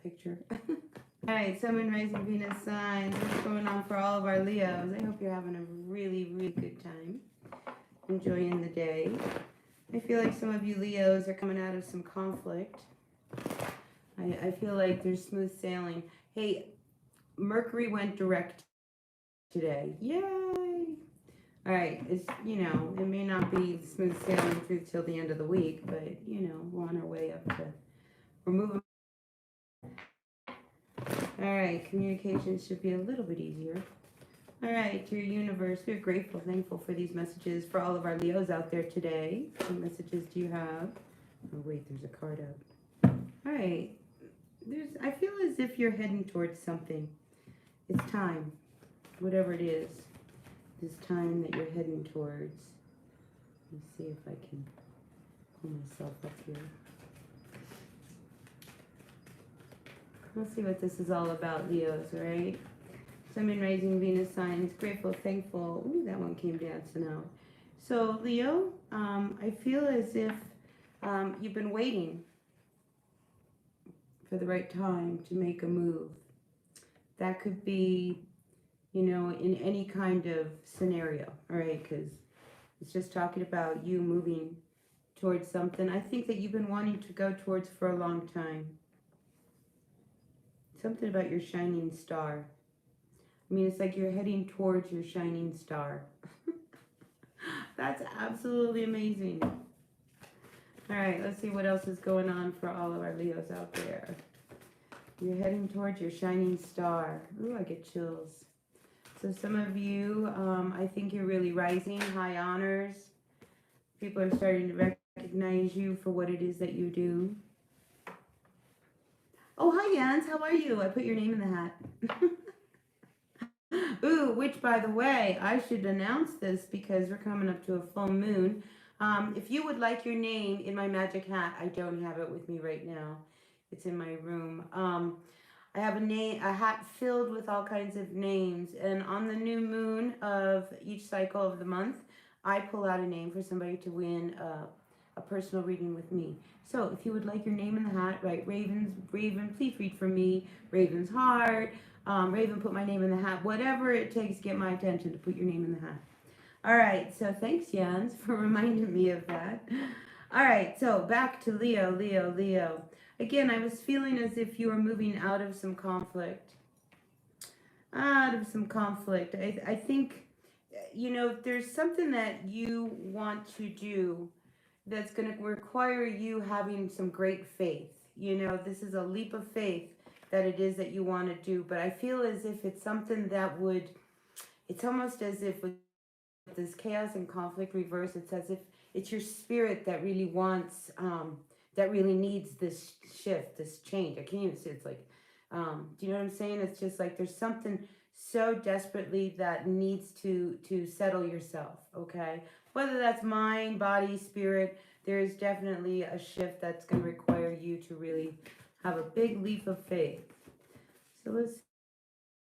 picture. All right, Sun, Moon, Rising, Venus signs. What's going on for all of our Leos? I hope you're having a really, really good time. Enjoying the day. I feel like some of you Leos are coming out of some conflict. I feel like there's smooth sailing. Hey, Mercury went direct today. Yay! All right, it's, you know, it may not be smooth sailing through till the end of the week, but, you know, we're on our way up to, we're moving. All right, communication should be a little bit easier. All right, to your universe, we're grateful, thankful for these messages for all of our Leos out there today. What messages do you have? Oh, wait, there's a card out. All right, I feel as if you're heading towards something. It's time, whatever it is, this time that you're heading towards. Let's see if I can pull myself up here. Let's see what this is all about, Leos, right? Sun, Moon, Rising, Venus signs, grateful, thankful. Ooh, that one came dancing out. So, Leo, I feel as if you've been waiting for the right time to make a move. That could be, you know, in any kind of scenario, all right? Because it's just talking about you moving towards something. I think that you've been wanting to go towards for a long time. Something about your shining star. I mean, it's like you're heading towards your shining star. That's absolutely amazing. All right, let's see what else is going on for all of our Leos out there. You're heading towards your shining star. Ooh, I get chills. So some of you, I think you're really rising, high honors. People are starting to recognize you for what it is that you do. Oh, hi, Jens. How are you? I put your name in the hat. Ooh, which, by the way, I should announce this because we're coming up to a full moon. If you would like your name in my magic hat, I don't have it with me right now. It's in my room. I have a hat filled with all kinds of names, and on the new moon of each cycle of the month, I pull out a name for somebody to win a personal reading with me. So if you would like your name in the hat, write Raven, please read for me, Raven's heart, Raven, put my name in the hat, whatever it takes to get my attention to put your name in the hat. All right, so thanks, Jens, for reminding me of that. All right, so back to Leo. Again, I was feeling as if you were moving out of some conflict. I think, you know, there's something that you want to do that's going to require you having some great faith. You know, this is a leap of faith that it is that you want to do. But I feel as if it's something that would, it's almost as if with this chaos and conflict reverse, it's as if it's your spirit that really wants, that really needs this shift, this change. I can't even say it's like, do you know what I'm saying? It's just like there's something so desperately that needs to settle yourself, okay? Whether that's mind, body, spirit, there is definitely a shift that's going to require you to really have a big leap of faith. So let's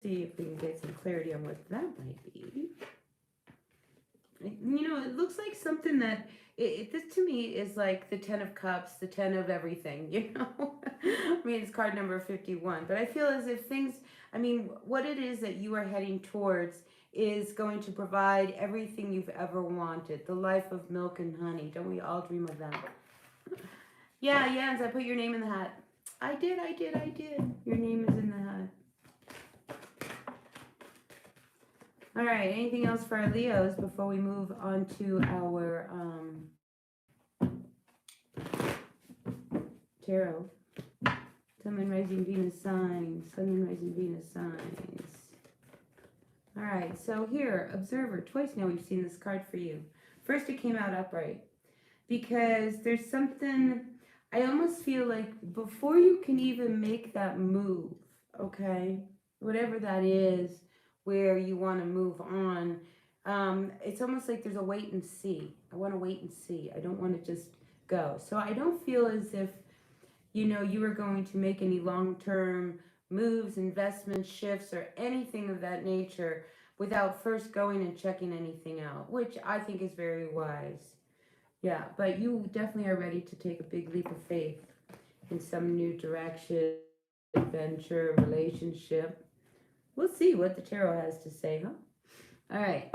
see if we can get some clarity on what that might be. You know, it looks like something that, this to me is like the 10 of cups, the 10 of everything, you know? I mean, it's card number 51. But I feel as if things, I mean, what it is that you are heading towards is going to provide everything you've ever wanted. The life of milk and honey. Don't we all dream of that? Yeah, Jens, I put your name in the hat. I did. Your name is in the hat. All right, anything else for our Leos before we move on to our tarot? Sun, Moon, Rising, Venus signs. Sun, Moon, Rising, Venus signs. All right, so here, Observer. Twice now we've seen this card for you. First, it came out upright because there's something, I almost feel like before you can even make that move, okay, whatever that is, where you want to move on, it's almost like there's a wait and see. I want to wait and see. I don't want to just go. So I don't feel as if, you know, you are going to make any long-term moves, investments, shifts, or anything of that nature without first going and checking anything out, which I think is very wise. Yeah, but you definitely are ready to take a big leap of faith in some new direction. adventure, relationship. We'll see what the tarot has to say, huh? All right.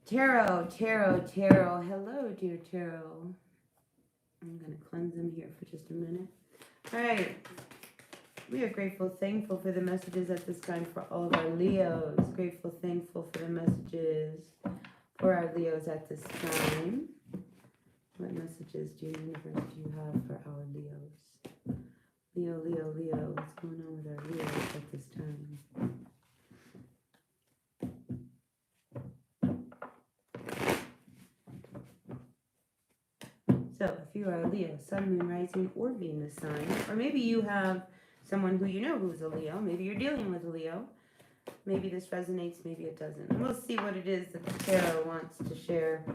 Tarot, tarot, tarot. Hello, dear tarot. I'm going to cleanse them here for just a minute. All right. We are grateful, thankful for the messages at this time for all of our Leos. Grateful, thankful for the messages for our Leos at this time. What messages, dear universe, do you have for our Leos? Leo, Leo, Leo. What's going on with our Leos at this time? So, if you are a Leo, Sun, Moon, Rising, or Venus sign, or maybe you have someone who you know who's a Leo, maybe you're dealing with a Leo, maybe this resonates, maybe it doesn't. And we'll see what it is that the tarot wants to share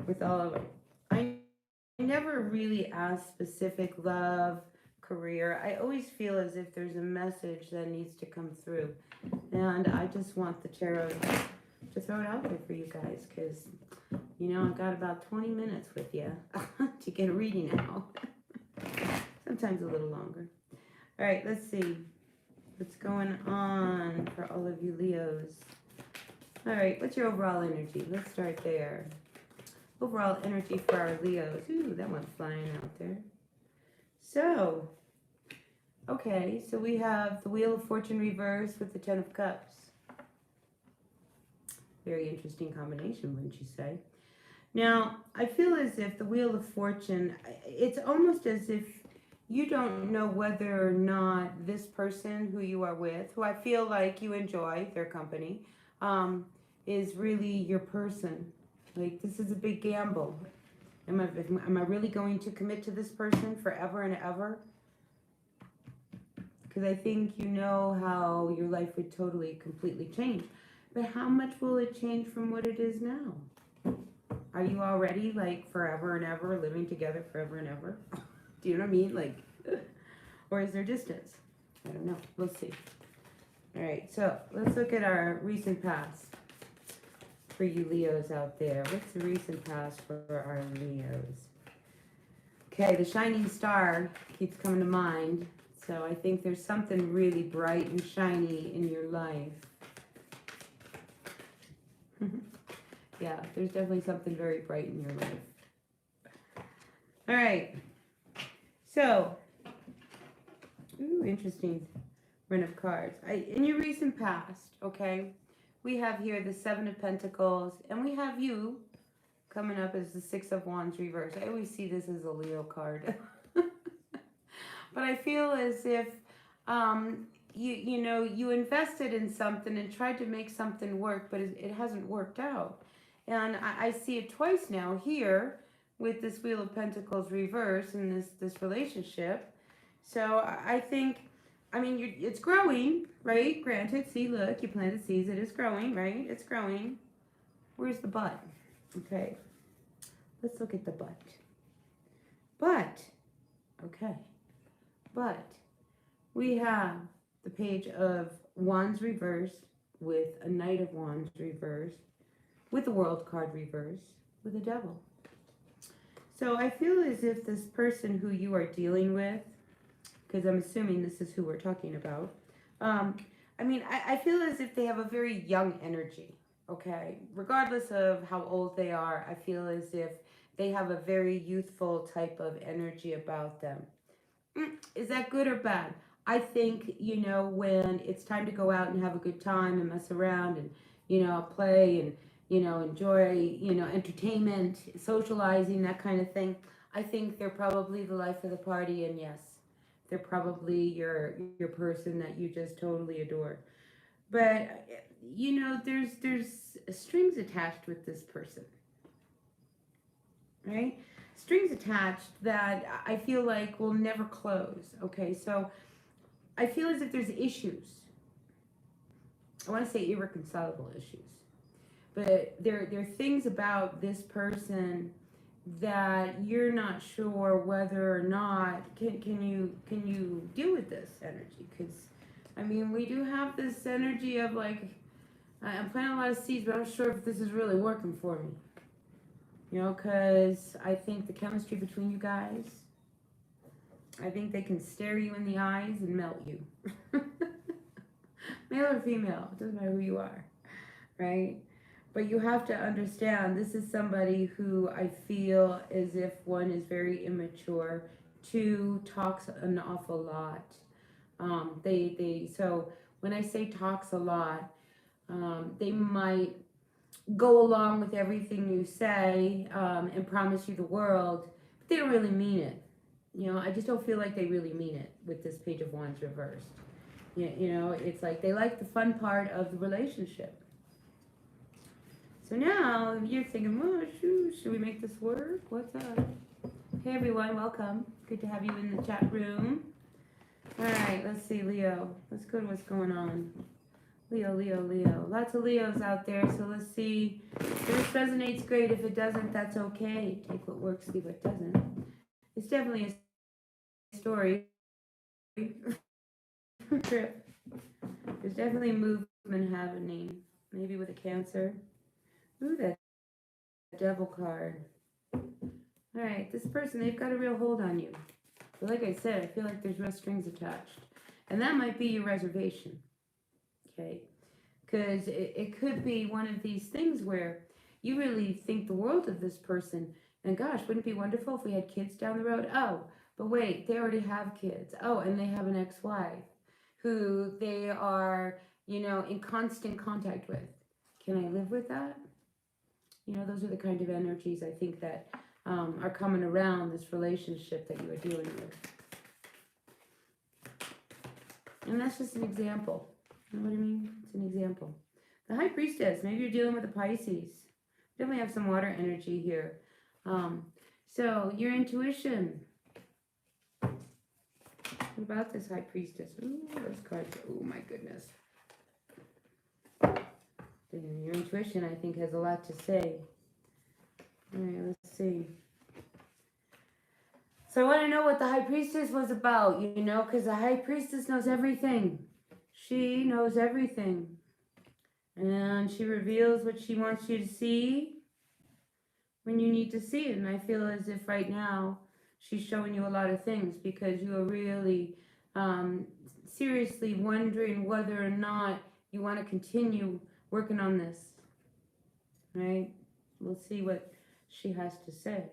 with all of it. I never really ask specific love, career. I always feel as if there's a message that needs to come through. And I just want the tarot to throw it out there for you guys because, you know, I've got about 20 minutes with you to get a reading out. Sometimes a little longer. All right, let's see what's going on for all of you Leos. All right, what's your overall energy? Let's start there. Overall energy for our Leos. Ooh, that went flying out there. So, okay, so we have the Wheel of Fortune reversed with the Ten of Cups. Very interesting combination, wouldn't you say? Now, I feel as if the Wheel of Fortune, it's almost as if you don't know whether or not this person who you are with, who I feel like you enjoy their company, is really your person. Like, this is a big gamble. Am I really going to commit to this person forever and ever? Because I think you know how your life would totally, completely change. But how much will it change from what it is now? Are you already like forever and ever living together forever and ever? Do you know what I mean? Like, or is there distance? I don't know. We'll see. All right, so let's look at our recent past for you Leos out there. What's the recent past for our Leos? Okay, the shining star keeps coming to mind. So I think there's something really bright and shiny in your life. Yeah, there's definitely something very bright in your life. All right. So, ooh, interesting run of cards. In your recent past, okay, we have here the Seven of Pentacles, and we have you coming up as the Six of Wands reversed. I always see this as a Leo card. But I feel as if you know, you invested in something and tried to make something work, but it hasn't worked out. And I see it twice now here with this Wheel of Pentacles reverse in this relationship. So I think, I mean, it's growing, right? Granted, see, look, you planted seeds. It is growing, right? It's growing. Where's the but? Okay. Let's look at the but. But, okay. But we have the Page of Wands reversed with a Knight of Wands reversed, with the World card reversed, with a Devil. So I feel as if this person who you are dealing with, because I'm assuming this is who we're talking about, I mean, I feel as if they have a very young energy, okay? Regardless of how old they are, I feel as if they have a very youthful type of energy about them. Is that good or bad? I think, you know, when it's time to go out and have a good time and mess around and, you know, play and, you know, enjoy, you know, entertainment, socializing, that kind of thing, I think they're probably the life of the party, and yes, they're probably your person that you just totally adore. But, you know, there's strings attached with this person, right? Strings attached that I feel like will never close, okay? So I feel as if there's issues. I want to say irreconcilable issues. But there are things about this person that you're not sure whether or not can you deal with this energy. Because, I mean, we do have this energy of like, I'm planting a lot of seeds, but I'm not sure if this is really working for me. You know, because I think the chemistry between you guys I think they can stare you in the eyes and melt you. Male or female, it doesn't matter who you are, right? But you have to understand this is somebody who I feel as if one is very immature, two talks an awful lot. So when I say talks a lot, they might go along with everything you say and promise you the world, but they don't really mean it. I just don't feel like they really mean it with this Page of Wands reversed. It's like they like the fun part of the relationship. So now you're thinking, well, should we make this work? What's up? Hey everyone, welcome. Good to have you in the chat room. All right, let's see, Leo. Let's go to what's going on. Leo. Lots of Leos out there, so let's see. If this resonates, great. If it doesn't, that's okay. Take what works, leave what doesn't. It's definitely a story. Trip. There's definitely movement happening. Maybe with a Cancer. Ooh, that Devil card. Alright, this person, they've got a real hold on you. But like I said, I feel like there's real strings attached. And that might be your reservation. Okay? Because it could be one of these things where you really think the world of this person. And gosh, wouldn't it be wonderful if we had kids down the road? Oh, but wait, they already have kids. Oh, and they have an ex-wife who they are, in constant contact with. Can I live with that? Those are the kind of energies I think that are coming around this relationship that you are dealing with. And that's just an example. You know what I mean? It's an example. The High Priestess, maybe you're dealing with a Pisces. Definitely have some water energy here. So your intuition. What about this High Priestess? Ooh, those cards. Oh my goodness. Your intuition, I think, has a lot to say. All right, let's see. So I want to know what the High Priestess was about, because the High Priestess knows everything. She knows everything. And she reveals what she wants you to see when you need to see it. And I feel as if right now she's showing you a lot of things because you are really seriously wondering whether or not you want to continue working on this. Right? We'll see what she has to say.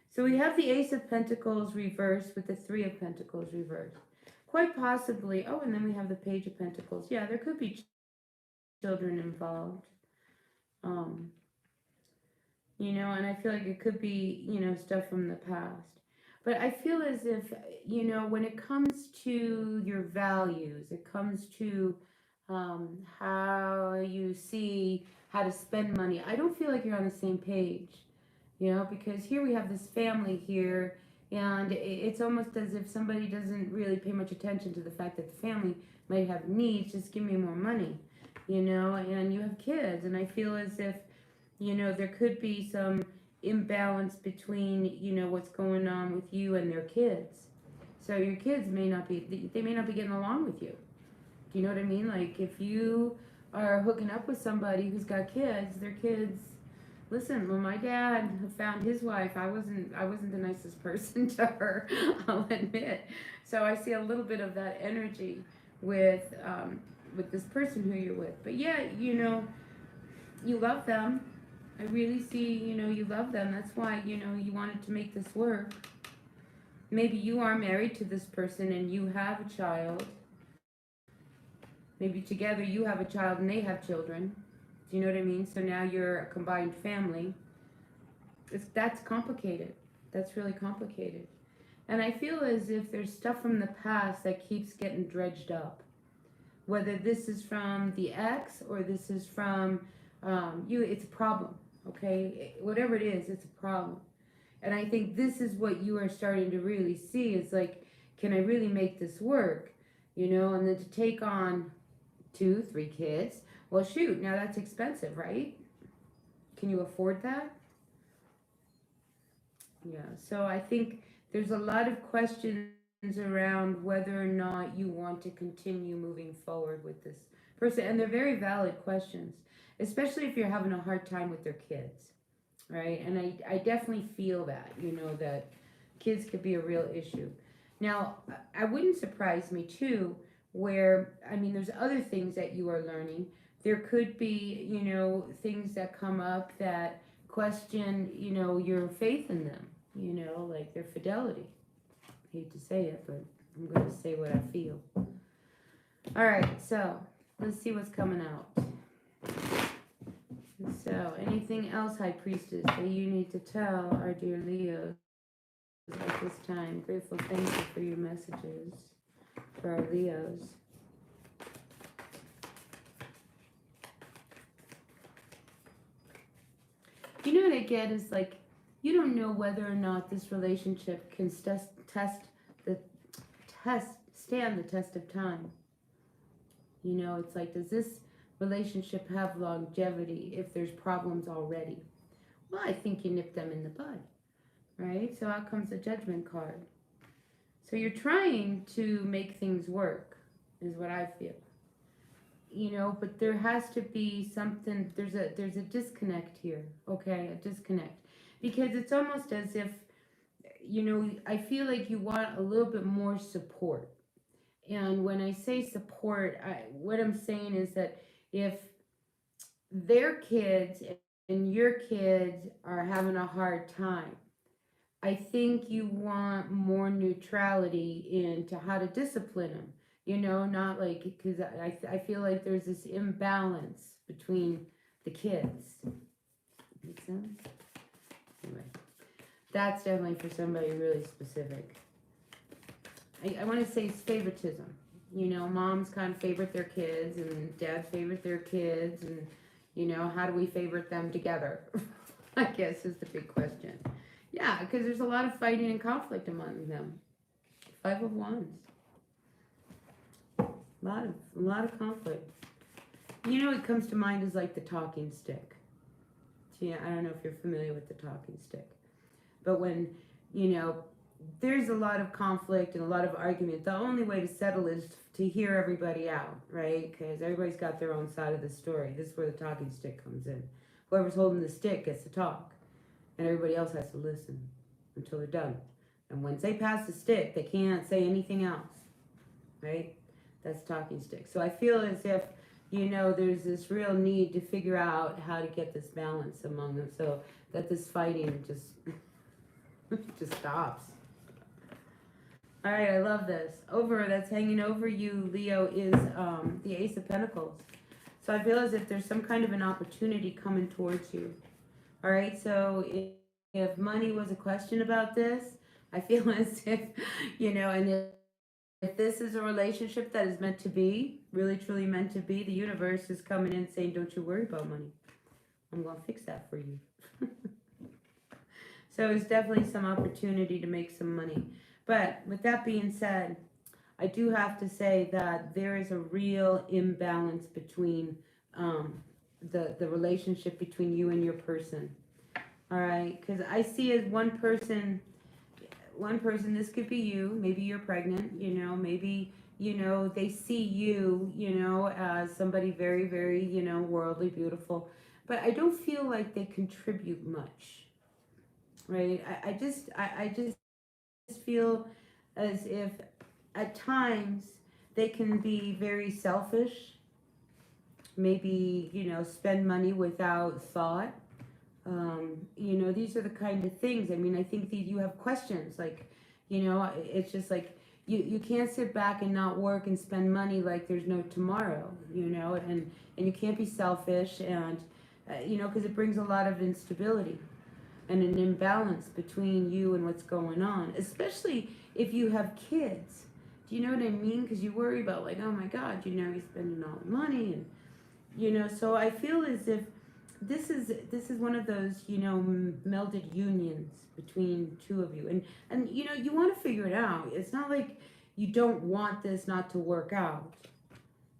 So we have the Ace of Pentacles reversed with the Three of Pentacles reversed. Quite possibly, oh, and then we have the Page of Pentacles. Yeah, there could be children involved. And I feel like it could be, stuff from the past. But I feel as if, when it comes to your values, it comes to how you see how to spend money, I don't feel like you're on the same page. Because here we have this family here, and it's almost as if somebody doesn't really pay much attention to the fact that the family might have needs, just give me more money, and you have kids, and I feel as if, there could be some imbalance between, what's going on with you and their kids. So your kids may not be getting along with you. Do you know what I mean? Like if you are hooking up with somebody who's got kids, their kids. Listen, when my dad found his wife, I wasn't the nicest person to her, I'll admit. So I see a little bit of that energy with this person who you're with. But yeah, you love them. I really see, you love them. That's why, you wanted to make this work. Maybe you are married to this person and you have a child. Maybe together you have a child and they have children. Do you know what I mean? So now you're a combined family. That's complicated. That's really complicated. And I feel as if there's stuff from the past that keeps getting dredged up. Whether this is from the ex or this is from you, it's a problem, okay? Whatever it is, it's a problem. And I think this is what you are starting to really see is like, can I really make this work? And then to take on 2, 3 kids. Well, shoot, now that's expensive, right? Can you afford that? Yeah, so I think there's a lot of questions around whether or not you want to continue moving forward with this person. And they're very valid questions, especially if you're having a hard time with their kids, right? And I definitely feel that, that kids could be a real issue. Now, I wouldn't surprise me too, where, I mean, there's other things that you are learning. There could be, things that come up that question, your faith in them, like their fidelity. I hate to say it, but I'm going to say what I feel. All right, so let's see what's coming out. So, anything else, High Priestess, that you need to tell our dear Leos at this time? Grateful, thank you for your messages for our Leos. You know what I get is like, you don't know whether or not this relationship can stand the test of time. It's like, does this relationship have longevity if there's problems already? Well, I think you nip them in the bud, right? So out comes the Judgment card. So you're trying to make things work, is what I feel. But there has to be something, there's a disconnect here, okay? A disconnect. Because it's almost as if, I feel like you want a little bit more support. And when I say support, what I'm saying is that if their kids and your kids are having a hard time, I think you want more neutrality into how to discipline them. Not like, because I feel like there's this imbalance between the kids. Make sense? Anyway, that's definitely for somebody really specific. I want to say it's favoritism. Moms kind of favorite their kids and dads favorite their kids, and how do we favorite them together? I guess is the big question. Yeah, because there's a lot of fighting and conflict among them. 5 of Wands. A lot of conflict. What comes to mind is like the talking stick. See, I don't know if you're familiar with the talking stick, but when there's a lot of conflict and a lot of argument, the only way to settle is to hear everybody out, right? Because everybody's got their own side of the story. This is where the talking stick comes in. Whoever's holding the stick gets to talk, and everybody else has to listen until they're done. And once they pass the stick, they can't say anything else, right? That's talking stick. So I feel as if, there's this real need to figure out how to get this balance among them so that this fighting just stops. All right, I love this. That's hanging over you, Leo, is the Ace of Pentacles. So I feel as if there's some kind of an opportunity coming towards you. All right, so if money was a question about this, I feel as if, and if this is a relationship that is meant to be, really truly meant to be, the universe is coming in saying, don't you worry about money. I'm going to fix that for you. So it's definitely some opportunity to make some money. But with that being said, I do have to say that there is a real imbalance between the relationship between you and your person. All right, because I see as one person, this could be you, maybe you're pregnant, maybe, they see you, as somebody very, very, worldly, beautiful, but I don't feel like they contribute much, right? I just feel as if at times they can be very selfish, maybe, spend money without thought. These are the kind of things. I mean, I think that you have questions like, it's just like you can't sit back and not work and spend money like there's no tomorrow, and you can't be selfish, and because it brings a lot of instability and an imbalance between you and what's going on, especially if you have kids. Do you know what I mean? Because you worry about like, oh my God, you're spending all the money, and so I feel as if this is one of those melded unions between two of you, and you want to figure it out. It's not like you don't want this not to work out.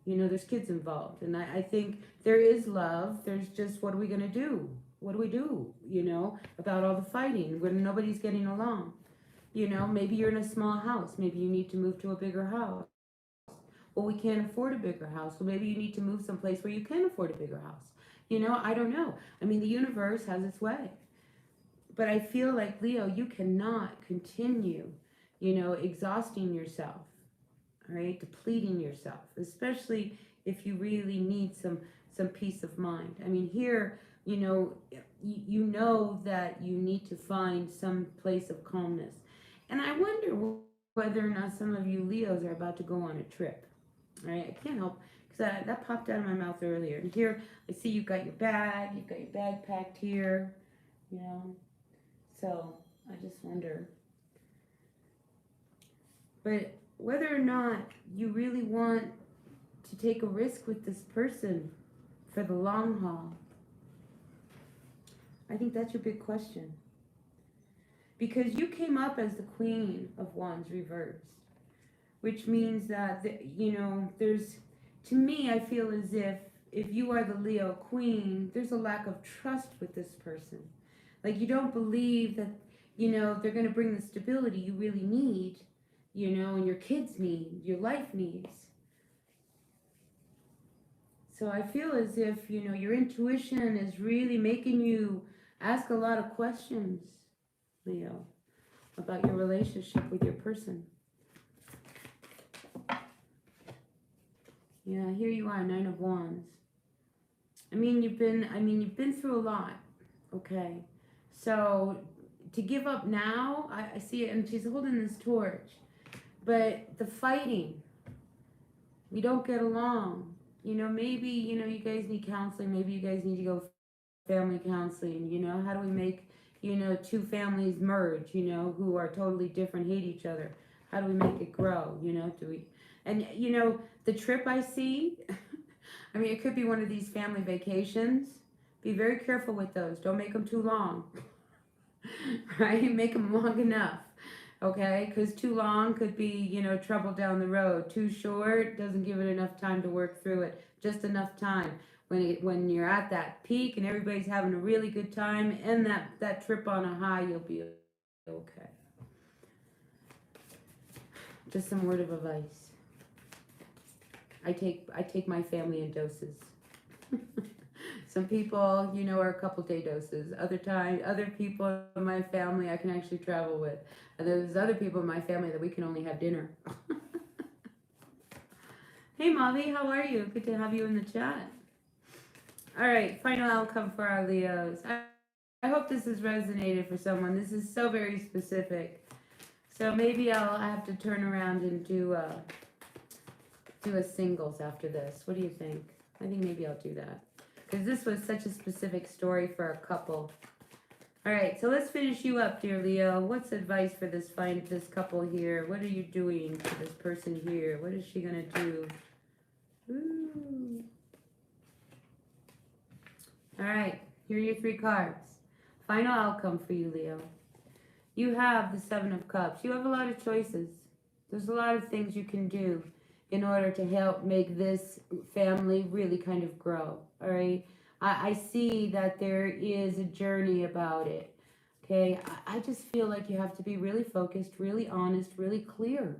There's kids involved, and I think there is love. There's just, what are we gonna do? What do we do? About all the fighting when nobody's getting along. Maybe you're in a small house. Maybe you need to move to a bigger house. Well, we can't afford a bigger house. Well, maybe you need to move someplace where you can afford a bigger house. I don't know. I mean, the universe has its way. But I feel like, Leo, you cannot continue, exhausting yourself, all right, depleting yourself, especially if you really need some peace of mind. I mean, here, you know that you need to find some place of calmness. And I wonder whether or not some of you Leos are about to go on a trip. All right, I can't help because that popped out of my mouth earlier. And here I see you've got your bag packed here, you know. So I just wonder, but whether or not you really want to take a risk with this person for the long haul, I think that's your big question. Because you came up as the Queen of Wands reversed, which means that, there's, to me, I feel as if you are the Leo Queen, there's a lack of trust with this person. Like you don't believe that, they're going to bring the stability you really need, and your kids need, your life needs. So I feel as if, your intuition is really making you ask a lot of questions, Leo, about your relationship with your person. Yeah, here you are, Nine of Wands. You've been through a lot, okay? So to give up now, I see it, and she's holding this torch. But the fighting, we don't get along. Maybe, you guys need counseling. Maybe you guys need to go family counseling. How do we make, two families merge, who are totally different, hate each other? How do we make it grow? Do we, and, the trip I see, it could be one of these family vacations. Be very careful with those. Don't make them too long, right? Make them long enough. Okay, because too long could be, trouble down the road. Too short doesn't give it enough time to work through it. Just enough time when you're at that peak and everybody's having a really good time, and that trip on a high, you'll be okay. Just some word of advice. I take my family in doses. Some people, are a couple day doses. Other people in my family I can actually travel with. And there's other people in my family that we can only have dinner. Hey, Molly, how are you? Good to have you in the chat. All right, final outcome for our Leos. I hope this has resonated for someone. This is so very specific. So maybe I'll have to turn around and do a singles after this. What do you think? I think maybe I'll do that. Because this was such a specific story for a couple. All right, so let's finish you up, dear Leo. What's advice for this couple here? What are you doing for this person here? What is she gonna do? Ooh. All right, here are your 3 cards. Final outcome for you, Leo. You have the 7 of Cups. You have a lot of choices. There's a lot of things you can do in order to help make this family really kind of grow, all right? I see that there is a journey about it, okay? I just feel like you have to be really focused, really honest, really clear.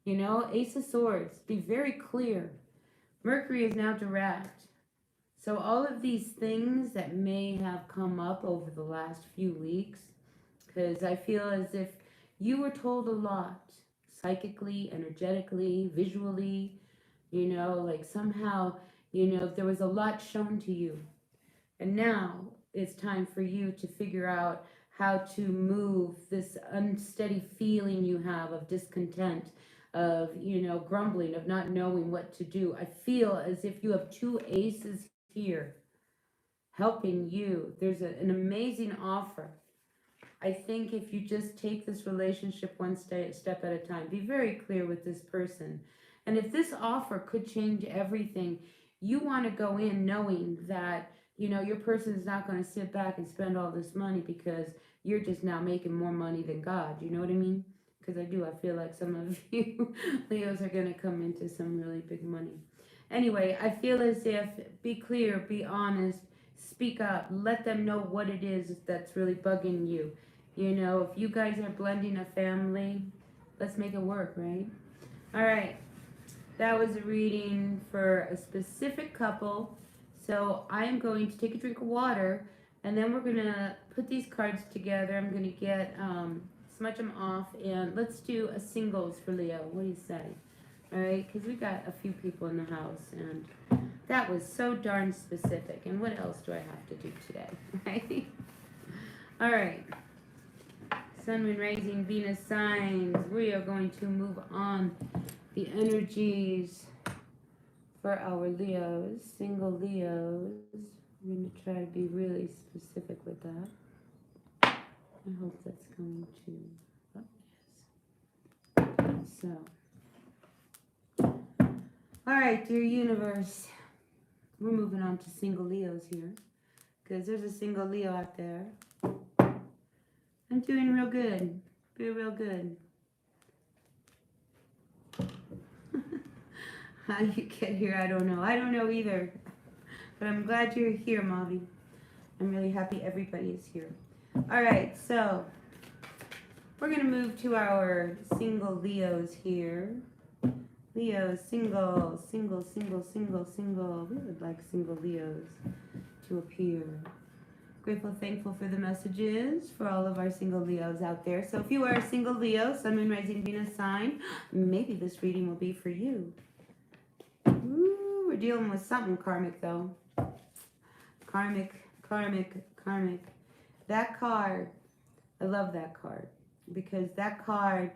Ace of Swords, be very clear. Mercury is now direct. So all of these things that may have come up over the last few weeks, because I feel as if you were told a lot, psychically, energetically, visually, like somehow, there was a lot shown to you. And now it's time for you to figure out how to move this unsteady feeling you have of discontent, of, grumbling, of not knowing what to do. I feel as if you have 2 aces here helping you. There's an amazing offer. I think if you just take this relationship one step at a time, be very clear with this person. And if this offer could change everything, you want to go in knowing that, your person is not going to sit back and spend all this money because you're just now making more money than God. You know what I mean? Because I feel like some of you Leos are going to come into some really big money. Anyway, I feel as if, be clear, be honest, speak up, let them know what it is that's really bugging you. If you guys are blending a family, let's make it work, right? All right. That was a reading for a specific couple. So I am going to take a drink of water, and then we're going to put these cards together. I'm going to get smudge them off, and let's do a singles for Leo. What do you say? All right, because we got a few people in the house, and that was so darn specific. And what else do I have to do today? Right? All right. Sun, Moon, Rising, Venus signs. We are going to move on the energies for our Leos, single Leos. I'm going to try to be really specific with that. I hope that's going to, oh, yes. So, all right, dear universe, we're moving on to single Leos here, because there's a single Leo out there. I'm doing real good, real good. How you get here, I don't know. I don't know either, but I'm glad you're here, Mavi. I'm really happy everybody is here. All right, so we're going to move to our single Leos here. Leos, single. We would like single Leos to appear. Grateful, thankful for the messages for all of our single Leos out there. So if you are a single Leo, Sun, Moon, Rising, Venus sign, maybe this reading will be for you. Ooh, we're dealing with something karmic, though. Karmic. That card, I love that card, because that card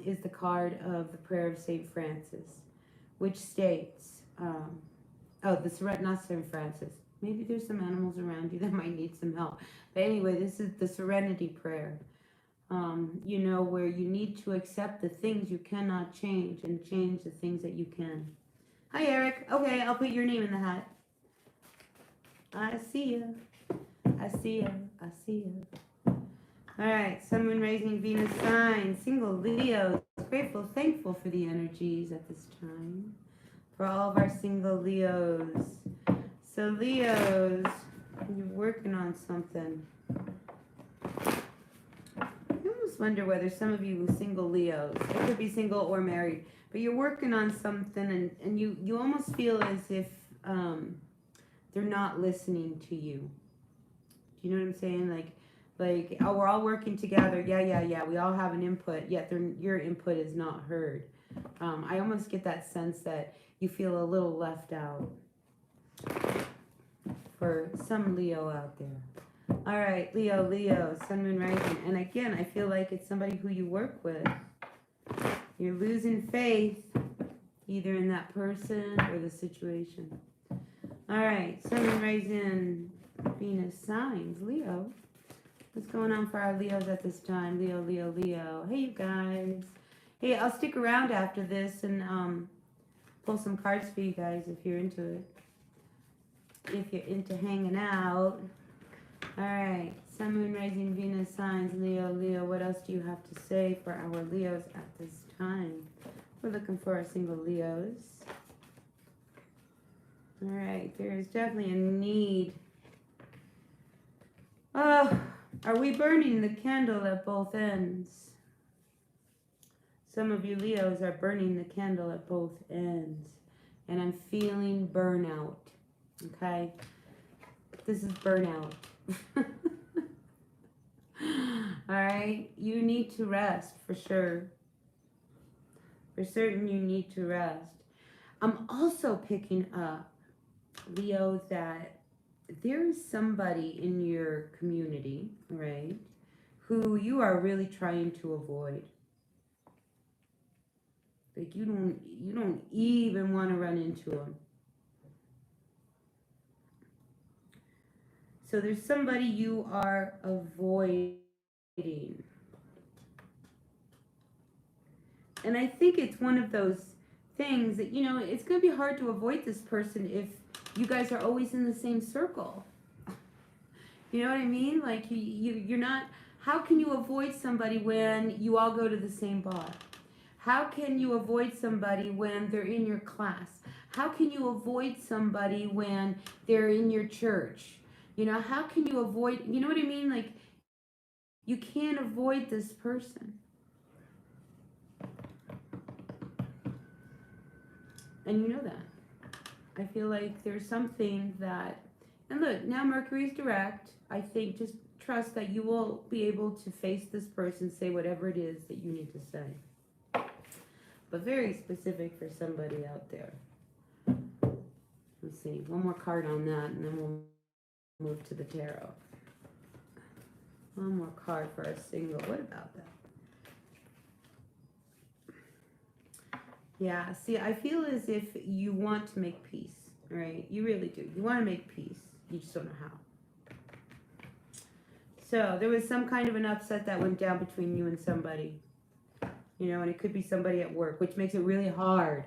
is the card of the prayer of St. Francis, which states, not St. Francis. Maybe there's some animals around you that might need some help. But anyway, this is the serenity prayer. You know, where you need to accept the things you cannot change and change the things that you can. Hi, Eric. Okay, I'll put your name in the hat. I see ya. I see ya. All right, Sun, Moon, Rising, Venus sign, single Leos. Grateful, thankful for the energies at this time. For all of our single Leos. So Leos, you're working on something. I almost wonder whether some of you single Leos, it could be single or married, but you're working on something, and you almost feel as if they're not listening to you. Do you know what I'm saying? Like, oh, we're all working together. Yeah. We all have an input, yet your input is not heard. I almost get that sense that you feel a little left out for some Leo out there. All right, Leo, Sun, Moon, Rising. And again, I feel like it's somebody who you work with. You're losing faith either in that person or the situation. All right, Sun, Moon, Rising, Venus signs, Leo. What's going on for our Leos at this time? Leo. Hey, you guys. Hey, I'll stick around after this and pull some cards for you guys if you're into it. If you're into hanging out. All right. Sun, Moon, Rising, Venus signs, Leo. What else do you have to say for our Leos at this time? We're looking for our single Leos. All right. There is definitely a need. Oh, are we burning the candle at both ends? Some of you Leos are burning the candle at both ends. And I'm feeling burnout. Okay? This is burnout. Alright? You need to rest for sure. For certain, you need to rest. I'm also picking up, Leo, that there's somebody in your community, right, who you are really trying to avoid. Like you don't even want to run into them. So there's somebody you are avoiding. And I think it's one of those things that, you know, it's going to be hard to avoid this person if you guys are always in the same circle. You know what I mean? Like you're not, how can you avoid somebody when you all go to the same bar? How can you avoid somebody when they're in your class? How can you avoid somebody when they're in your church? You know, how can you avoid, you know what I mean? Like, you can't avoid this person. And you know that. I feel like there's something that, and look, now Mercury's direct. I think just trust that you will be able to face this person, say whatever it is that you need to say. But very specific for somebody out there. Let's see, one more card on that, and then we'll move to the tarot. One more card for our single. What about that? Yeah, see, I feel as if you want to make peace, right? You really do. You want to make peace. You just don't know how. So there was some kind of an upset that went down between you and somebody. You know, and it could be somebody at work, which makes it really hard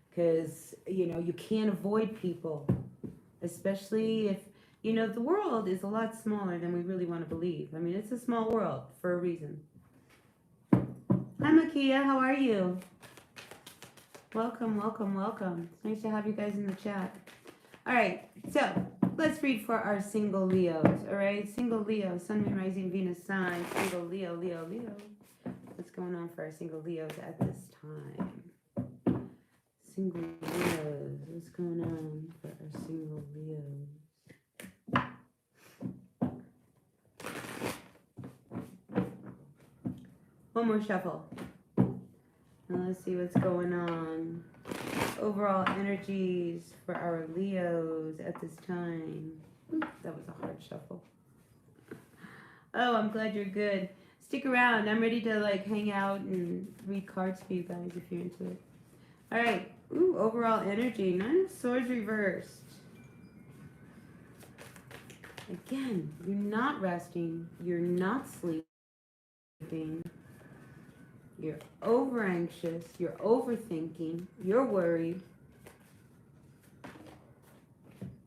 because, you know, you can't avoid people, especially if, you know, the world is a lot smaller than we really want to believe. I mean, it's a small world for a reason. Hi, Makia. How are you? Welcome, welcome, welcome. It's nice to have you guys in the chat. All right, so let's read for our single Leos. All right, single Leo, Sun, Moon, Rising, Venus sign, single Leo, Leo, Leo. What's going on for our single Leos at this time? Single Leos, what's going on for our single Leos? One more shuffle. Now let's see what's going on. Overall energies for our Leos at this time. Ooh, that was a hard shuffle. Oh, I'm glad you're good. Stick around. I'm ready to like hang out and read cards for you guys if you're into it. All right. Ooh, overall energy. Nine of Swords reversed. Again, you're not resting. You're not sleeping. You're over anxious. You're overthinking. You're worried.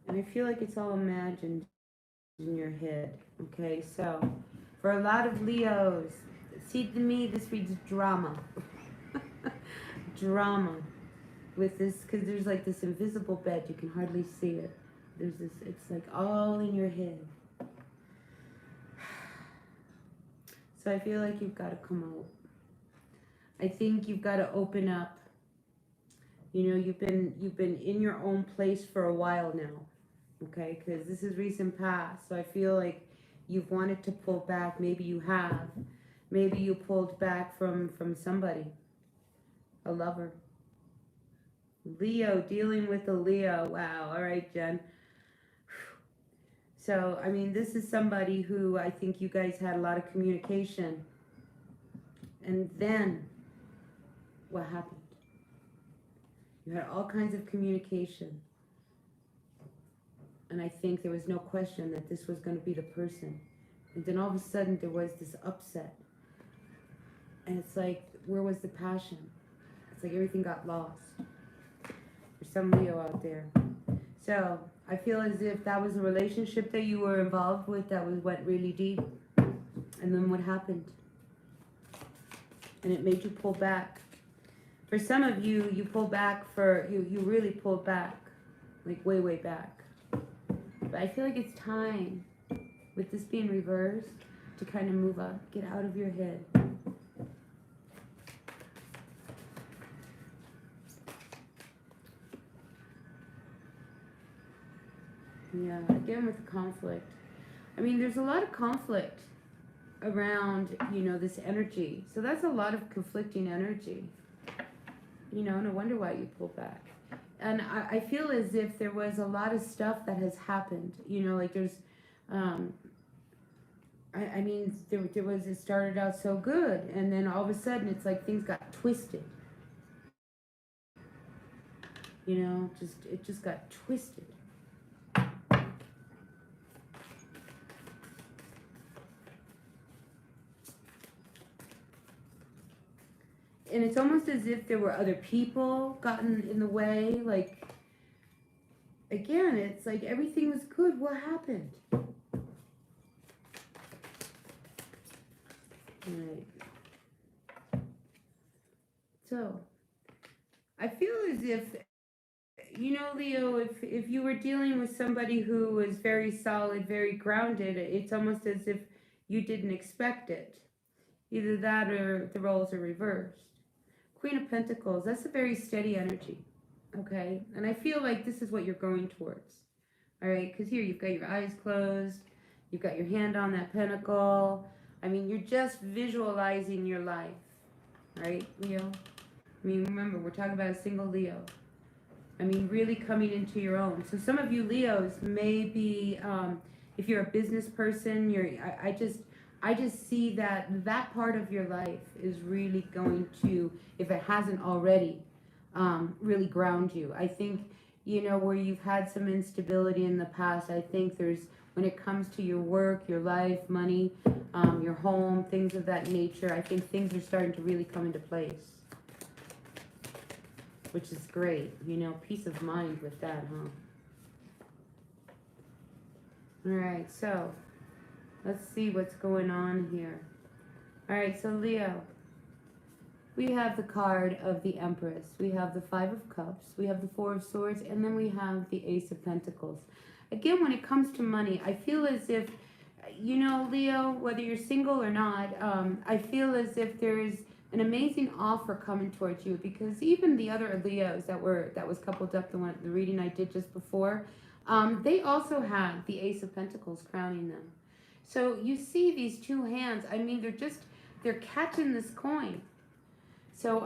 And I feel like it's all imagined in your head. Okay, so for a lot of Leos, see, to me, this reads drama. Drama. With this, because there's like this invisible bed. You can hardly see it. There's this, it's like all in your head. So I feel like you've got to come out. I think you've got to open up. You know, you've been in your own place for a while now, okay? Because this is recent past. So I feel like you've wanted to pull back. Maybe you have. Maybe you pulled back from somebody, a lover. Leo, dealing with a Leo. Wow. All right, Jen. So, I mean, this is somebody who I think you guys had a lot of communication. And then what happened? You had all kinds of communication. And I think there was no question that this was going to be the person. And then all of a sudden there was this upset. And it's like, where was the passion? It's like everything got lost. There's some Leo out there. So I feel as if that was a relationship that you were involved with that went really deep. And then what happened? And it made you pull back. For some of you, you pull back you really pulled back, like way, way back. But I feel like it's time, with this being reversed, to kind of move up, get out of your head. Yeah, again with conflict. I mean, there's a lot of conflict around, you know, this energy. So that's a lot of conflicting energy. You know, no wonder why you pull back. And I feel as if there was a lot of stuff that has happened. You know, like there's, I mean, there was, it started out so good. And then all of a sudden it's like things got twisted. You know, it just got twisted. And it's almost as if there were other people gotten in the way. Like, again, it's like everything was good. What happened? Right. So, I feel as if, you know, Leo, if you were dealing with somebody who was very solid, very grounded, it's almost as if you didn't expect it. Either that or the roles are reversed. Queen of Pentacles, that's a very steady energy, okay? And I feel like this is what you're going towards, all right? Because here you've got your eyes closed, You've got your hand on that pentacle. I mean, you're just visualizing your life, right, Leo? I mean, remember, we're talking about a single Leo. I mean, really coming into your own. So some of you Leos may be, if you're a business person, I just see that that part of your life is really going to, if it hasn't already, really ground you. I think, where you've had some instability in the past, I think when it comes to your work, your life, money, your home, things of that nature, I think things are starting to really come into place, which is great. Peace of mind with that, huh? All right, so let's see what's going on here. All right, so Leo, we have the card of the Empress. We have the Five of Cups. We have the Four of Swords, and then we have the Ace of Pentacles. Again, when it comes to money, I feel as if, Leo, whether you're single or not, I feel as if there's an amazing offer coming towards you, because even the other Leos that was coupled up, the reading I did just before, they also had the Ace of Pentacles crowning them. So you see these two hands. I mean, they're catching this coin. So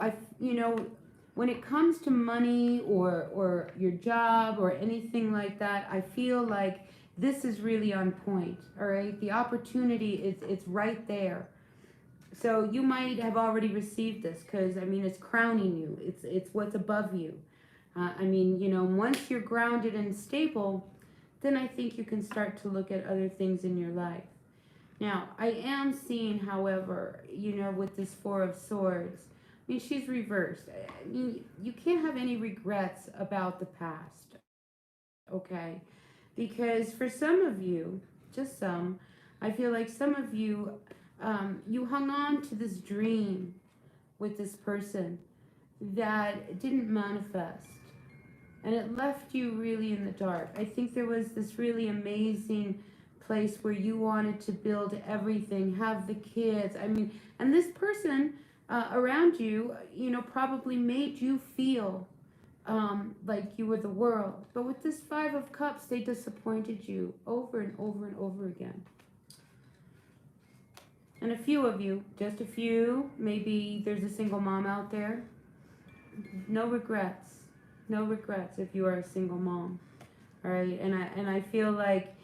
when it comes to money or your job or anything like that, I feel like this is really on point. All right, the opportunity it's right there. So you might have already received this, because I mean, it's crowning you. It's what's above you. I mean, once you're grounded and stable, then I think you can start to look at other things in your life. Now, I am seeing, however, with this Four of Swords, I mean, she's reversed. I mean, you can't have any regrets about the past, okay? Because for some of you, just some, I feel like some of you, you hung on to this dream with this person that didn't manifest. And it left you really in the dark. I think there was this really amazing place where you wanted to build everything, have the kids. I mean, and this person around you, probably made you feel like you were the world. But with this Five of Cups, they disappointed you over and over and over again. And a few of you, just a few, maybe there's a single mom out there. No regrets. No regrets if you are a single mom. All right, and I feel like,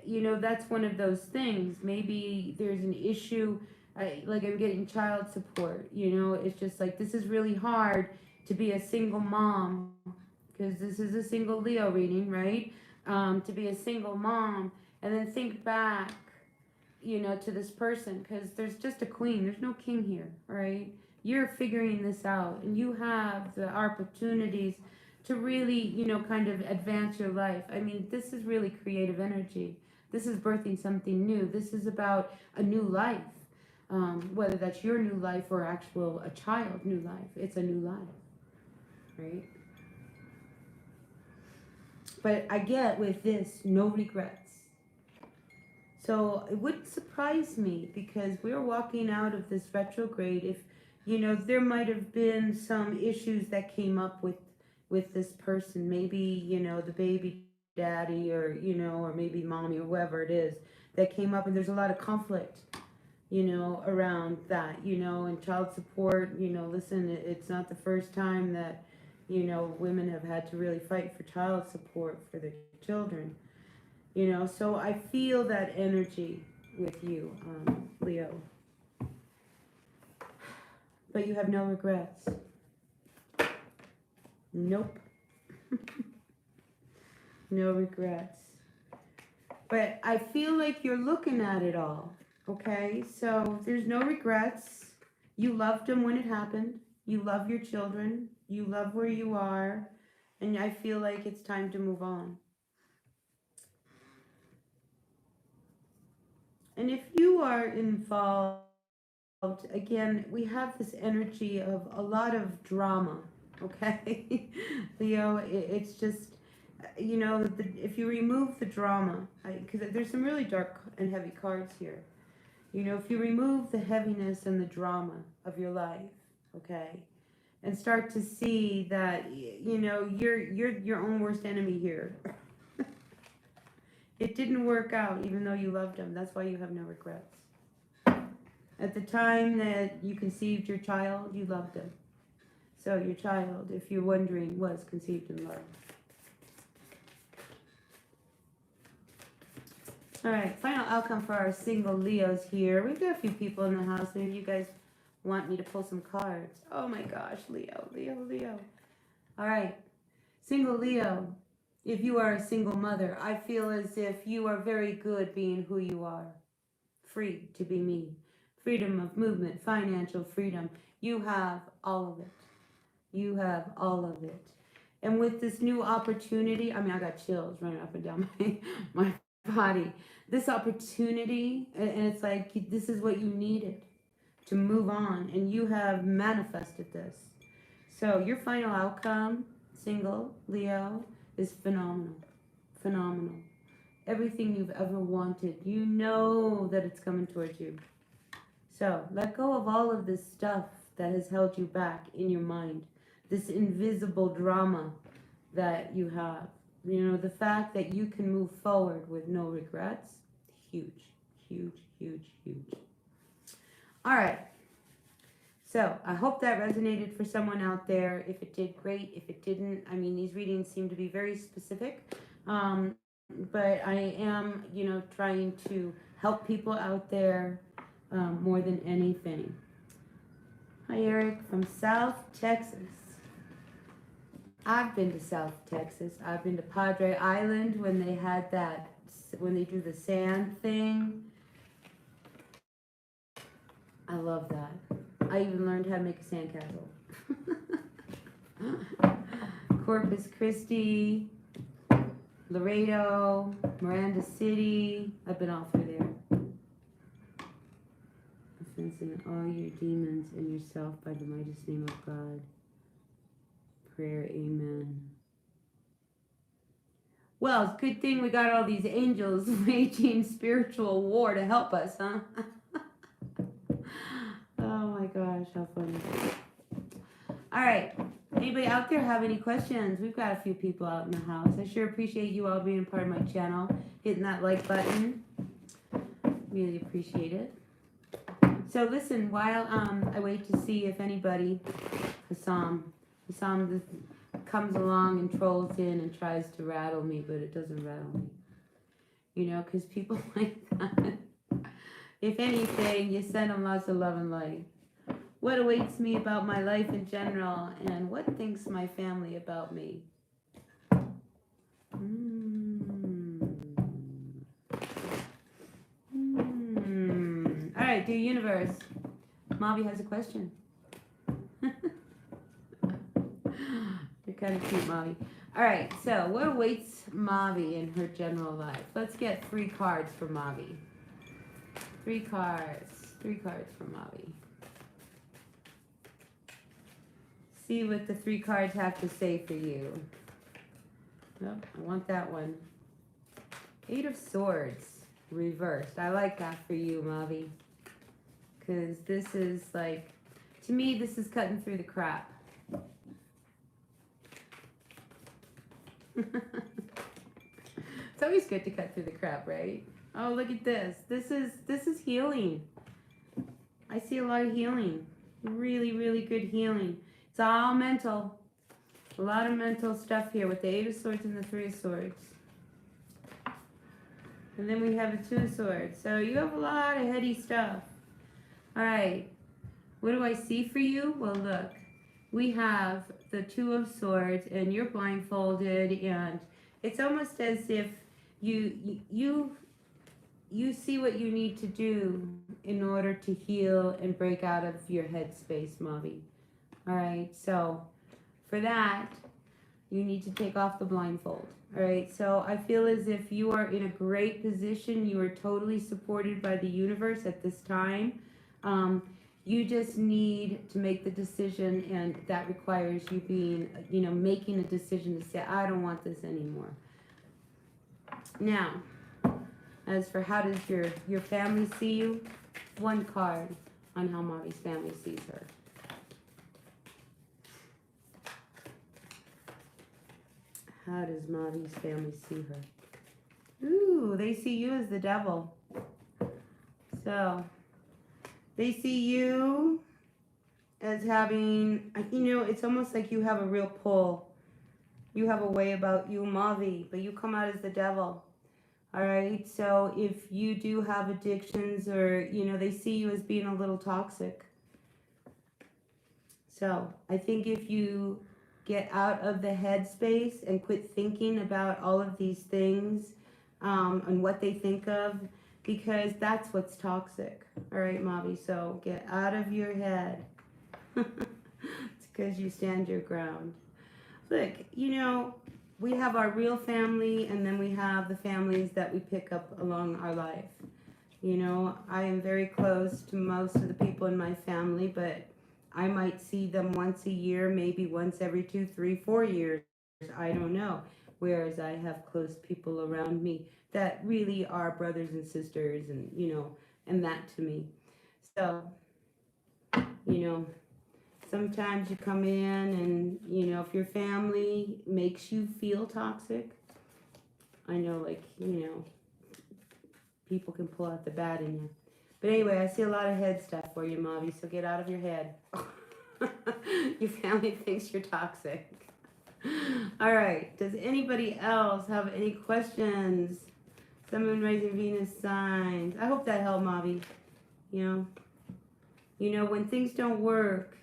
that's one of those things. Maybe there's an issue, like I'm getting child support. It's just like, this is really hard to be a single mom, because this is a single Leo reading, right? To be a single mom, and then think back, to this person, because there's just a queen. There's no king here, all right? You're figuring this out, and you have the opportunities to really, kind of advance your life. I mean, this is really creative energy. This is birthing something new. This is about a new life. Whether that's your new life or a child new life. It's a new life, right? But I get with this, no regrets. So it wouldn't surprise me, because we're walking out of this retrograde. If, there might have been some issues that came up with this person, maybe, the baby daddy, or, or maybe mommy, or whoever it is that came up, and there's a lot of conflict, around that, and child support, listen, it's not the first time that, women have had to really fight for child support for their children, so I feel that energy with you, Leo. But you have no regrets. Nope. No regrets. But I feel like you're looking at it all, okay? So there's no regrets. You loved them when it happened. You love your children. You love where you are. And I feel like it's time to move on. And if you are involved, again, we have this energy of a lot of drama, okay? Leo, it's just, if you remove the drama, because there's some really dark and heavy cards here. If you remove the heaviness and the drama of your life, okay, and start to see that, you're your own worst enemy here. It didn't work out, even though you loved him. That's why you have no regrets. At the time that you conceived your child, you loved him. So your child, if you're wondering, was conceived in love. All right, final outcome for our single Leos here. We've got a few people in the house. Maybe you guys want me to pull some cards. Oh my gosh, Leo, Leo, Leo. All right, single Leo. If you are a single mother, I feel as if you are very good being who you are. Free to be me. Freedom of movement, financial freedom. You have all of it. You have all of it. And with this new opportunity, I mean, I got chills running up and down my body. This opportunity, and it's like this is what you needed to move on, and you have manifested this. So your final outcome, single Leo, is phenomenal. Phenomenal. Everything you've ever wanted, you know that it's coming towards you. So let go of all of this stuff that has held you back in your mind, this invisible drama that you have. You know, the fact that you can move forward with no regrets, huge, huge, huge, huge. All right. So I hope that resonated for someone out there. If it did, great. If it didn't, I mean, these readings seem to be very specific. But I am, trying to help people out there more than anything. Hi, Eric from South Texas. I've been to South Texas. I've been to Padre Island when they had that, when they do the sand thing. I love that. I even learned how to make a sandcastle. Corpus Christi, Laredo, Miranda City. I've been all through there. Offensing all your demons and yourself by the mightiest name of God. Prayer, amen. Well, it's a good thing we got all these angels waging spiritual war to help us, huh? Oh my gosh, how funny. All right. Anybody out there have any questions? We've got a few people out in the house. I sure appreciate you all being part of my channel. Hitting that like button. Really appreciate it. So listen, while I wait to see if anybody, Hassam comes along and trolls in and tries to rattle me, but it doesn't rattle me. Because people like that. If anything, you send them lots of love and light. What awaits me about my life in general, and what thinks my family about me? All right, dear universe. Mavi has a question. You're kind of cute, Mavi. All right, so what awaits Mavi in her general life? Let's get 3 cards for Mavi. 3 cards. 3 cards for Mavi. See what the 3 cards have to say for you. Nope, I want that one. 8 of Swords, reversed. I like that for you, Mavi. Because this is like, to me, this is cutting through the crap. It's always good to cut through the crap, right? Oh, look at this. This is healing. I see a lot of healing. Really, really good healing. It's all mental. A lot of mental stuff here with the 8 of Swords and the 3 of Swords. And then we have the 2 of Swords. So you have a lot of heady stuff. All right. What do I see for you? Well, look. We have the 2 of Swords, and you're blindfolded, and it's almost as if you see what you need to do in order to heal and break out of your headspace, Mavi. All right, so for that, you need to take off the blindfold. All right, so I feel as if you are in a great position. You are totally supported by the universe at this time. You just need to make the decision, and that requires you being, making a decision to say, I don't want this anymore. Now, as for how does your family see you, 1 card on how Mavi's family sees her. How does Mavi's family see her? Ooh, Ooh, they see you as the devil. So, they see you as having, it's almost like you have a real pull. You have a way about you, Mavi, but you come out as the devil. All right. So if you do have addictions or, they see you as being a little toxic. So I think if you get out of the headspace and quit thinking about all of these things and what they think of, because that's what's toxic. All right, Mavi. So get out of your head. It's because you stand your ground. Look, we have our real family and then we have the families that we pick up along our life. I am very close to most of the people in my family, but I might see them once a year, maybe once every 2, 3, 4 years. I don't know. Whereas I have close people around me that really are brothers and sisters and that to me. So, you know, sometimes you come in and, if your family makes you feel toxic, I know, people can pull out the bad in you. But anyway, I see a lot of head stuff for you, Mavi, so get out of your head. Your family thinks you're toxic. All right, does anybody else have any questions? Sun, Moon, Rising, Venus signs. I hope that helped, Mavi. When things don't work,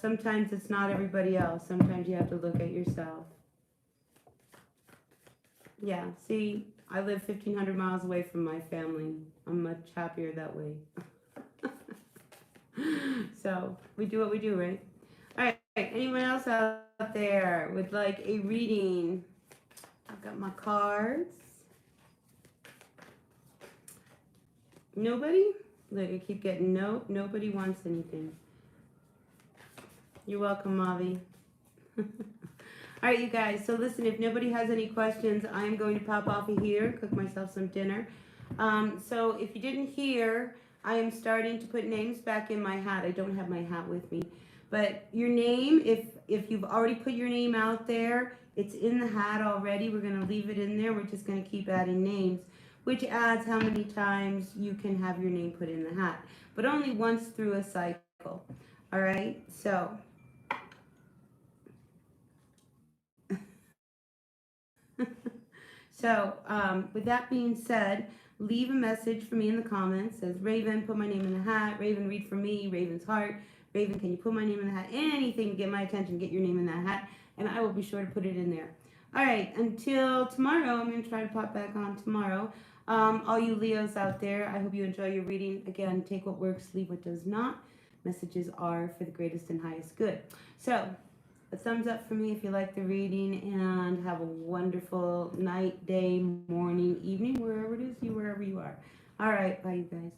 sometimes it's not everybody else. Sometimes you have to look at yourself. Yeah, see, I live 1,500 miles away from my family. I'm much happier that way. So, we do what we do, right? All right, anyone else out there would like a reading? I've got my cards. Nobody? Look, I keep getting nope. Nobody wants anything. You're welcome, Mavi. All right, you guys. So listen, if nobody has any questions, I'm going to pop off of here, cook myself some dinner. So if you didn't hear, I am starting to put names back in my hat. I don't have my hat with me. But your name, if you've already put your name out there, it's in the hat already. We're going to leave it in there. We're just going to keep adding names, which adds how many times you can have your name put in the hat. But only once through a cycle. All right? So... So, with that being said, leave a message for me in the comments. It says, Raven, put my name in the hat. Raven, read for me. Raven's heart. Raven, can you put my name in the hat? Anything to get my attention, get your name in that hat. And I will be sure to put it in there. All right, until tomorrow, I'm going to try to pop back on tomorrow. All you Leos out there, I hope you enjoy your reading. Again, take what works, leave what does not. Messages are for the greatest and highest good. So, a thumbs up for me if you like the reading, and have a wonderful night, day, morning, evening, wherever it is, wherever you are. All right, bye, you guys.